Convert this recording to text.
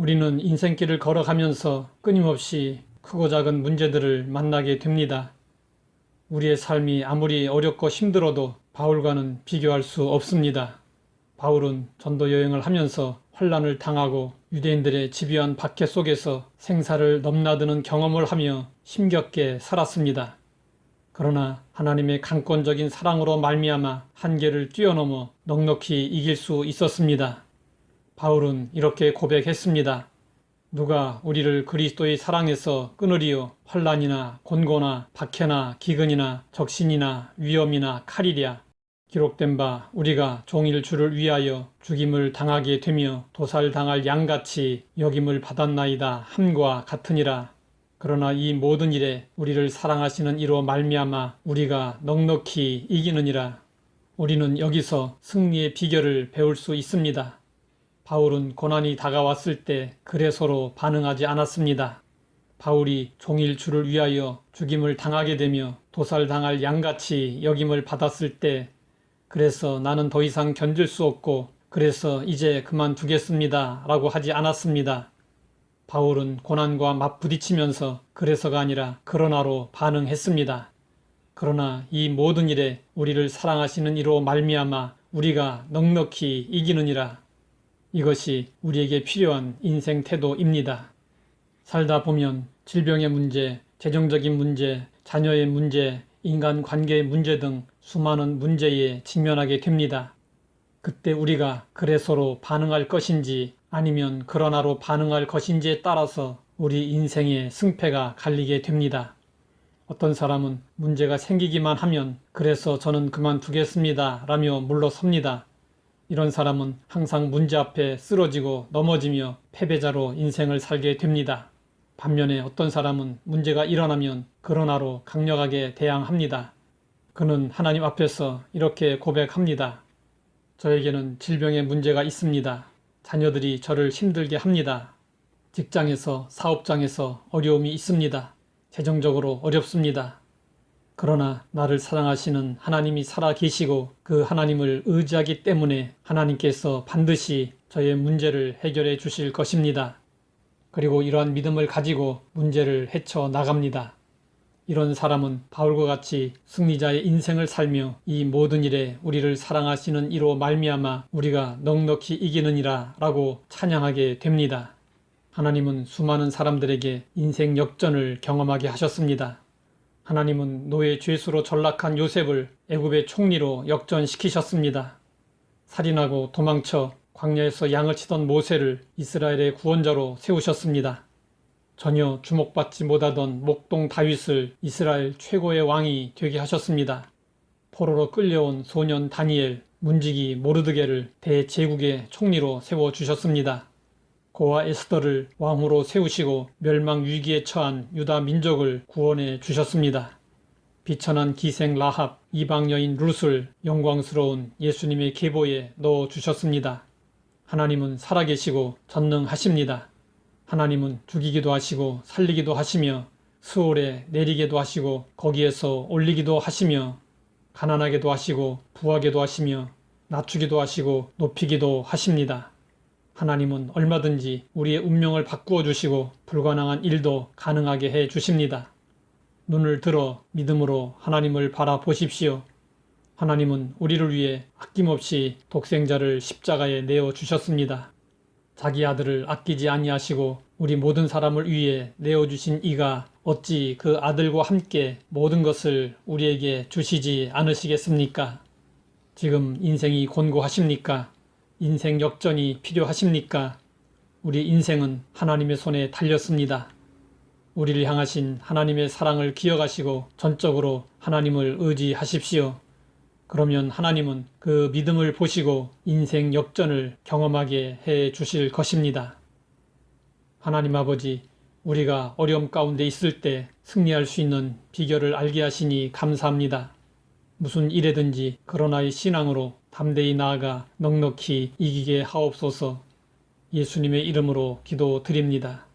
우리는 인생길을 걸어가면서 끊임없이 크고 작은 문제들을 만나게 됩니다. 우리의 삶이 아무리 어렵고 힘들어도 바울과는 비교할 수 없습니다. 바울은 전도 여행을 하면서 환난을 당하고 유대인들의 집요한 박해 속에서 생사를 넘나드는 경험을 하며 힘겹게 살았습니다. 그러나 하나님의 강권적인 사랑으로 말미암아 한계를 뛰어넘어 넉넉히 이길 수 있었습니다. 바울은 이렇게 고백했습니다. 누가 우리를 그리스도의 사랑에서 끊으리요? 환난이나 곤고나 박해나 기근이나 적신이나 위험이나 칼이랴. 기록된 바 우리가 종일 주를 위하여 죽임을 당하게 되며 도살당할 양같이 여김을 받았나이다 함과 같으니라. 그러나 이 모든 일에 우리를 사랑하시는 이로 말미암아 우리가 넉넉히 이기느니라. 우리는 여기서 승리의 비결을 배울 수 있습니다. 바울은 고난이 다가왔을 때 그래서로 반응하지 않았습니다. 바울이 종일 주를 위하여 죽임을 당하게 되며 도살당할 양같이 여김을 받았을 때 그래서 나는 더 이상 견딜 수 없고 그래서 이제 그만두겠습니다 라고 하지 않았습니다. 바울은 고난과 맞부딪히면서 그래서가 아니라 그러나로 반응했습니다. 그러나 이 모든 일에 우리를 사랑하시는 이로 말미암아 우리가 넉넉히 이기느니라. 이것이 우리에게 필요한 인생 태도입니다. 살다 보면 질병의 문제, 재정적인 문제, 자녀의 문제, 인간관계의 문제 등 수많은 문제에 직면하게 됩니다. 그때 우리가 그래서로 반응할 것인지 아니면 그러나로 반응할 것인지에 따라서 우리 인생의 승패가 갈리게 됩니다. 어떤 사람은 문제가 생기기만 하면 그래서 저는 그만두겠습니다 라며 물러섭니다. 이런 사람은 항상 문제 앞에 쓰러지고 넘어지며 패배자로 인생을 살게 됩니다. 반면에 어떤 사람은 문제가 일어나면 그러나로 강력하게 대항합니다. 그는 하나님 앞에서 이렇게 고백합니다. 저에게는 질병의 문제가 있습니다. 자녀들이 저를 힘들게 합니다. 직장에서 사업장에서 어려움이 있습니다. 재정적으로 어렵습니다. 그러나 나를 사랑하시는 하나님이 살아계시고 그 하나님을 의지하기 때문에 하나님께서 반드시 저의 문제를 해결해 주실 것입니다. 그리고 이러한 믿음을 가지고 문제를 헤쳐나갑니다. 이런 사람은 바울과 같이 승리자의 인생을 살며 이 모든 일에 우리를 사랑하시는 이로 말미암아 우리가 넉넉히 이기느니라 라고 찬양하게 됩니다. 하나님은 수많은 사람들에게 인생 역전을 경험하게 하셨습니다. 하나님은 노예 죄수로 전락한 요셉을 애굽의 총리로 역전시키셨습니다. 살인하고 도망쳐 광야에서 양을 치던 모세를 이스라엘의 구원자로 세우셨습니다. 전혀 주목받지 못하던 목동 다윗을 이스라엘 최고의 왕이 되게 하셨습니다. 포로로 끌려온 소년 다니엘, 문지기 모르드게를 대제국의 총리로 세워주셨습니다. 고아 에스더를 왕으로 세우시고 멸망 위기에 처한 유다 민족을 구원해 주셨습니다. 비천한 기생 라합, 이방 여인 룻을 영광스러운 예수님의 계보에 넣어 주셨습니다. 하나님은 살아계시고 전능하십니다. 하나님은 죽이기도 하시고 살리기도 하시며 스올에 내리게도 하시고 거기에서 올리기도 하시며 가난하게도 하시고 부하게도 하시며 낮추기도 하시고 높이기도 하십니다. 하나님은 얼마든지 우리의 운명을 바꾸어 주시고 불가능한 일도 가능하게 해 주십니다. 눈을 들어 믿음으로 하나님을 바라보십시오. 하나님은 우리를 위해 아낌없이 독생자를 십자가에 내어 주셨습니다. 자기 아들을 아끼지 아니하시고 우리 모든 사람을 위해 내어주신 이가 어찌 그 아들과 함께 모든 것을 우리에게 주시지 않으시겠습니까? 지금 인생이 곤고하십니까? 인생 역전이 필요하십니까? 우리 인생은 하나님의 손에 달렸습니다. 우리를 향하신 하나님의 사랑을 기억하시고 전적으로 하나님을 의지하십시오. 그러면 하나님은 그 믿음을 보시고 인생 역전을 경험하게 해 주실 것입니다. 하나님 아버지, 우리가 어려움 가운데 있을 때 승리할 수 있는 비결을 알게 하시니 감사합니다. 무슨 일에든지 그러나의 신앙으로 담대히 나아가 넉넉히 이기게 하옵소서. 예수님의 이름으로 기도드립니다.